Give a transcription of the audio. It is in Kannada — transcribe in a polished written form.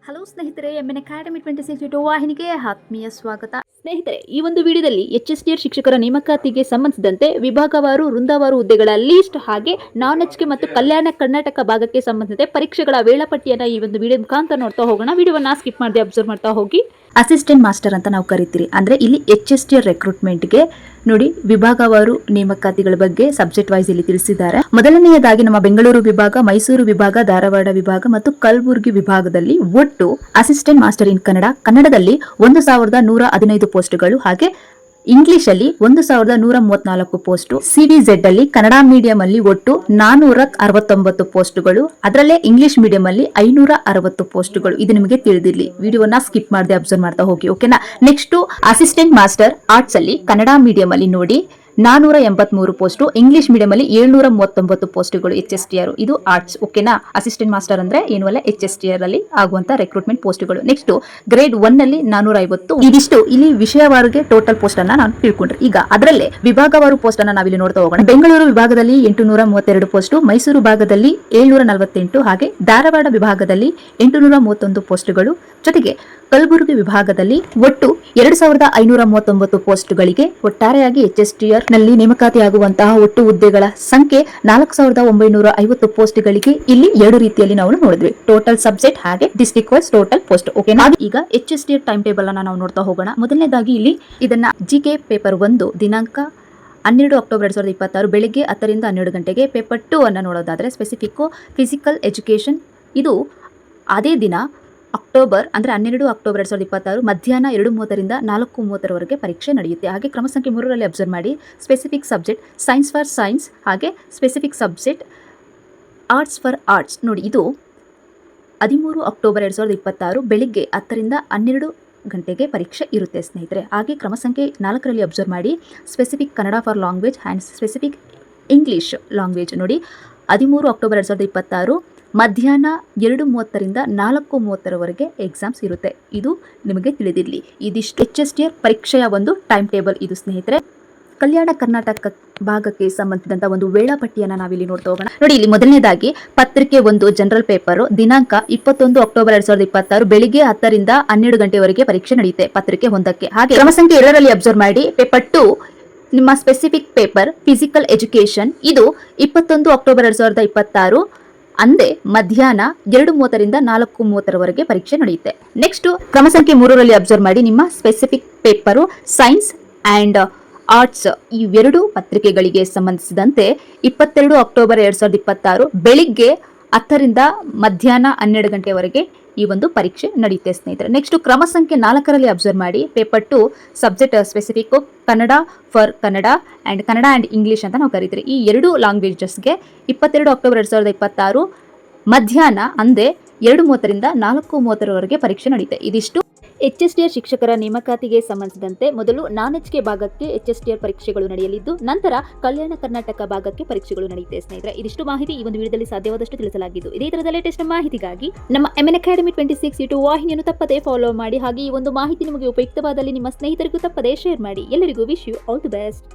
ಹಲೋ ಸ್ನೇಹಿತರೆ, MN ಅಕಾಡೆಮಿ 26 ಯೂಟ್ಯೂಬ್ ವಾಹಿನಿಗೆ ಆತ್ಮೀಯ ಸ್ವಾಗತ. ಸ್ನೇಹಿತರೆ, ಈ ಒಂದು ವಿಡಿಯೋದಲ್ಲಿ HSTR ಶಿಕ್ಷಕರ ನೇಮಕಾತಿಗೆ ಸಂಬಂಧಿಸಿದಂತೆ ವಿಭಾಗವಾರು ವೃಂದವಾರು ಹುದ್ದೆಗಳ ಲೀಸ್ಟ್ ಹಾಗೆ ನಾನ್-HK ಮತ್ತು ಕಲ್ಯಾಣ ಕರ್ನಾಟಕ ಭಾಗಕ್ಕೆ ಸಂಬಂಧಿಸಿದಂತೆ ಪರೀಕ್ಷೆಗಳ ವೇಳಾಪಟ್ಟಿಯನ್ನು ಈ ಒಂದು ವಿಡಿಯೋ ಮುಖಾಂತರ ನೋಡ್ತಾ ಹೋಗೋಣ. ವಿಡಿಯೋವನ್ನ ಸ್ಕಿಪ್ ಮಾಡದೆ ಅಬ್ಸರ್ವ್ ಮಾಡ್ತಾ ಹೋಗಿ. ಅಸಿಸ್ಟೆಂಟ್ ಮಾಸ್ಟರ್ ಅಂತ ನಾವು ಕರಿತೀರಿ, ಅಂದ್ರೆ ಇಲ್ಲಿ HSTR ರೆಕ್ರೂಟ್ಮೆಂಟ್ಗೆ ನೋಡಿ ವಿಭಾಗವಾರು ನೇಮಕಾತಿಗಳ ಬಗ್ಗೆ ಸಬ್ಜೆಕ್ಟ್ ವೈಸ್ ಇಲ್ಲಿ ತಿಳಿಸಿದ್ದಾರೆ. ಮೊದಲನೆಯದಾಗಿ ನಮ್ಮ ಬೆಂಗಳೂರು ವಿಭಾಗ, ಮೈಸೂರು ವಿಭಾಗ, ಧಾರವಾಡ ವಿಭಾಗ ಮತ್ತು ಕಲಬುರಗಿ ವಿಭಾಗದಲ್ಲಿ ಒಟ್ಟು ಅಸಿಸ್ಟೆಂಟ್ ಮಾಸ್ಟರ್ ಇನ್ ಕನ್ನಡದಲ್ಲಿ 1115 ಪೋಸ್ಟ್ಗಳು, ಹಾಗೆ ಇಂಗ್ಲಿಷ್ ಅಲ್ಲಿ 1134 ಪೋಸ್ಟ್, CBZ ಅಲ್ಲಿ ಕನ್ನಡ ಮೀಡಿಯಂ ಅಲ್ಲಿ ಒಟ್ಟು 469 ಪೋಸ್ಟ್ಗಳು, ಅದರಲ್ಲೇ ಇಂಗ್ಲಿಷ್ ಮೀಡಿಯಂ ಅಲ್ಲಿ 560 ಪೋಸ್ಟ್ಗಳು. ಇದು ನಿಮಗೆ ತಿಳಿದಿರಲಿ, ವಿಡಿಯೋನ ಸ್ಕಿಪ್ ಮಾಡದೆ ಅಬ್ಸರ್ವ್ ಮಾಡ್ತಾ ಹೋಗಿ, ಓಕೆನಾ. ನೆಕ್ಸ್ಟ್ ಅಸಿಸ್ಟೆಂಟ್ ಮಾಸ್ಟರ್ ಆರ್ಟ್ಸ್ ಅಲ್ಲಿ ಕನ್ನಡ ಮೀಡಿಯಂ ಅಲ್ಲಿ ನೋಡಿ 483 ಪೋಸ್ಟ್, ಇಂಗ್ಲಿಷ್ ಮೀಡಿಯಂ ಅಲ್ಲಿ 739 ಪೋಸ್ಟ್ಗಳು HSTR. ಇದು ಆರ್ಟ್ಸ್, ಓಕೆನಾ. ಅಸಿಸ್ಟೆಂಟ್ ಮಾಸ್ಟರ್ ಅಂದ್ರೆ ಏನು ಅಲ್ಲ, HSTR ಅಲ್ಲಿ ಆಗುವಂತ ರೆಕ್ರೂಟ್ಮೆಂಟ್ ಪೋಸ್ಟ್ಗಳು. ನೆಕ್ಸ್ಟ್ ಗ್ರೇಡ್ 1 ಅಲ್ಲಿ 450. ಇದಿಷ್ಟು ಇಲ್ಲಿ ವಿಷಯವಾರಿಗೆ ಟೋಟಲ್ ಪೋಸ್ಟ್ ಅನ್ನ ನಾನು ತಿಳ್ಕೊಂಡ್ರೆ. ಈಗ ಅದರಲ್ಲೇ ವಿಭಾಗವಾರು ಪೋಸ್ಟ್ ಅನ್ನ ನಾವಿಲ್ಲಿ ನೋಡ್ತಾ ಹೋಗೋಣ. ಬೆಂಗಳೂರು ವಿಭಾಗದಲ್ಲಿ 832 ಪೋಸ್ಟ್, ಮೈಸೂರು ಭಾಗದಲ್ಲಿ 748, ಹಾಗೆ ಧಾರವಾಡ ವಿಭಾಗದಲ್ಲಿ 831 ಪೋಸ್ಟ್ಗಳು, ಜೊತೆಗೆ ಕಲಬುರಗಿ ವಿಭಾಗದಲ್ಲಿ ಒಟ್ಟು 2539 ಪೋಸ್ಟ್ಗಳಿಗೆ ಒಟ್ಟಾರೆಯಾಗಿ HSTR ನಲ್ಲಿ ನೇಮಕಾತಿಯಾಗುವಂತಹ ಒಟ್ಟು ಹುದ್ದೆಗಳ ಸಂಖ್ಯೆ 4950 ಪೋಸ್ಟ್ಗಳಿಗೆ ಇಲ್ಲಿ ಎರಡು ರೀತಿಯಲ್ಲಿ ನಾವು ನೋಡಿದ್ವಿ, ಟೋಟಲ್ ಸಬ್ಜೆಕ್ಟ್ ಹಾಗೆ ಡಿಸ್ಟ್ರಿಕ್ಟ್ ವೈಸ್ ಟೋಟಲ್ ಪೋಸ್ಟ್, ಓಕೆನಾ. ಈಗ HSTR ಟೈಮ್ ಟೇಬಲ್ ಅನ್ನ ನಾವು ನೋಡ್ತಾ ಹೋಗೋಣ. ಮೊದಲನೇದಾಗಿ ಇಲ್ಲಿ ಇದನ್ನ GK ಪೇಪರ್ 1 ದಿನಾಂಕ 12 ಅಕ್ಟೋಬರ್ 2026 ಬೆಳಿಗ್ಗೆ 10 ರಿಂದ 12 ಗಂಟೆಗೆ. ಪೇಪರ್ 2 ಅನ್ನು ನೋಡೋದಾದ್ರೆ ಸ್ಪೆಸಿಫಿಕ್ ಫಿಸಿಕಲ್ ಎಜುಕೇಶನ್, ಇದು ಅದೇ ದಿನ ಅಕ್ಟೋಬರ್ ಅಂದರೆ 12 ಅಕ್ಟೋಬರ್ 2026 ಮಧ್ಯಾಹ್ನ 2:30 ರಿಂದ 4:30 ಪರೀಕ್ಷೆ ನಡೆಯುತ್ತೆ. ಹಾಗೆ ಕ್ರಮ ಸಂಖ್ಯೆ 3ರಲ್ಲಿ ಅಬ್ಸರ್ವ್ ಮಾಡಿ, specific subject science for science, ಹಾಗೆ specific subject arts for arts ನೋಡಿ, ಇದು 13 ಅಕ್ಟೋಬರ್ 2026 ಬೆಳಿಗ್ಗೆ 10 ರಿಂದ 12 ಗಂಟೆಗೆ ಪರೀಕ್ಷೆ ಇರುತ್ತೆ ಸ್ನೇಹಿತರೆ. ಹಾಗೆ ಕ್ರಮ ಸಂಖ್ಯೆ 4ರಲ್ಲಿ ಅಬ್ಸರ್ವ್ ಮಾಡಿ, specific Kannada for language and specific English language ನೋಡಿ 13 ಅಕ್ಟೋಬರ್ 2026 ಮಧ್ಯಾಹ್ನ 2:30 ರಿಂದ 4:30 ಎಕ್ಸಾಮ್ಸ್ ಇರುತ್ತೆ. ಇದು ನಿಮಗೆ ತಿಳಿದಿರಲಿ. ಇದಿಷ್ಟು HSTR ಪರೀಕ್ಷೆಯ ಒಂದು ಟೈಮ್ ಟೇಬಲ್ ಇದು ಸ್ನೇಹಿತರೆ. ಕಲ್ಯಾಣ ಕರ್ನಾಟಕ ಭಾಗಕ್ಕೆ ಸಂಬಂಧಿಸಿದಂತ ಒಂದು ವೇಳಾಪಟ್ಟಿಯನ್ನು ನಾವಿಲ್ಲಿ ನೋಡ್ತಾ ಹೋಗೋಣ. ನೋಡಿ, ಇಲ್ಲಿ ಮೊದಲನೇದಾಗಿ ಪತ್ರಿಕೆ 1 ಜನರಲ್ ಪೇಪರ್ ದಿನಾಂಕ 21 ಅಕ್ಟೋಬರ್ 2026 ಬೆಳಿಗ್ಗೆ 10 ರಿಂದ 12 ಗಂಟೆವರೆಗೆ ಪರೀಕ್ಷೆ ನಡೆಯುತ್ತೆ ಪತ್ರಿಕೆ 1ಕ್ಕೆ. ಹಾಗೆ ಕ್ರಮ ಸಂಖ್ಯೆ 2ರಲ್ಲಿ ಅಬ್ಸರ್ವ್ ಮಾಡಿ, ಪೇಪರ್ 2 ನಿಮ್ಮ ಸ್ಪೆಸಿಫಿಕ್ ಪೇಪರ್ ಫಿಸಿಕಲ್ ಎಜುಕೇಶನ್, ಇದು 21 ಅಕ್ಟೋಬರ್ 2026 ಅಂದೇ ಮಧ್ಯಾಹ್ನ 2:30 ರಿಂದ 4:30 ಪರೀಕ್ಷೆ ನಡೆಯುತ್ತೆ. ನೆಕ್ಸ್ಟ್ ಕ್ರಮ ಸಂಖ್ಯೆ 3ರಲ್ಲಿ ಅಬ್ಸರ್ವ್ ಮಾಡಿ, ನಿಮ್ಮ specific paper science and arts ಇವೆರಡು ಪತ್ರಿಕೆಗಳಿಗೆ ಸಂಬಂಧಿಸಿದಂತೆ 22 ಅಕ್ಟೋಬರ್ 2026 ಬೆಳಿಗ್ಗೆ 10 ರಿಂದ ಮಧ್ಯಾಹ್ನ 12 ಗಂಟೆವರೆಗೆ ಈ ಒಂದು ಪರೀಕ್ಷೆ ನಡೆಯುತ್ತೆ ಸ್ನೇಹಿತರೆ. ನೆಕ್ಸ್ಟ್ ಕ್ರಮ ಸಂಖ್ಯೆ 4ರಲ್ಲಿ ಅಬ್ಸರ್ವ್ ಮಾಡಿ, paper 2 subject specific Kannada for Kannada and English ಅಂತ ನಾವು ಕರಿತೀರಿ. ಈ ಎರಡು ಲ್ಯಾಂಗ್ವೇಜಸ್ಗೆ 22 ಅಕ್ಟೋಬರ್ 2026 ಮಧ್ಯಾಹ್ನ ಅಂದೇ 2:30 ರಿಂದ 4:30 ಪರೀಕ್ಷೆ ನಡೆಯುತ್ತೆ. ಇದಿಷ್ಟು HSTR ಶಿಕ್ಷಕರ ನೇಮಕಾತಿಗೆ ಸಂಬಂಧಿಸಿದಂತೆ ಮೊದಲು ನಾನ್-HK ಭಾಗಕ್ಕೆ HSTR ಪರೀಕ್ಷೆಗಳು ನಡೆಯಲಿದ್ದು, ನಂತರ ಕಲ್ಯಾಣ ಕರ್ನಾಟಕ ಭಾಗಕ್ಕೆ ಪರೀಕ್ಷೆಗಳು ನಡೆಯುತ್ತೆ ಸ್ನೇಹಿತರೆ. ಇದಿಷ್ಟು ಮಾಹಿತಿ ಈ ಒಂದು ವಿಡಿಯೋದಲ್ಲಿ ಸಾಧ್ಯವಾದಷ್ಟು ತಿಳಿಸಲಾಗಿದ್ದು. ಇದೇ ತರಹದ ಲೇಟೆಸ್ಟ್ ಮಾಹಿತಿಗಾಗಿ ನಮ್ಮ MN ಅಕಾಡೆಮಿ 26 ಯೂಟ್ಯೂಬ್ ವಾಹಿನಿಯನ್ನು ತಪ್ಪದೇ ಫಾಲೋ ಮಾಡಿ. ಹಾಗೆ ಈ ಒಂದು ಮಾಹಿತಿ ನಿಮಗೆ ಉಪಯುಕ್ತವಾದಲ್ಲಿ ನಿಮ್ಮ ಸ್ನೇಹಿತರಿಗೂ ತಪ್ಪದೇ ಶೇರ್ ಮಾಡಿ. ಎಲ್ಲರಿಗೂ wish you all the best.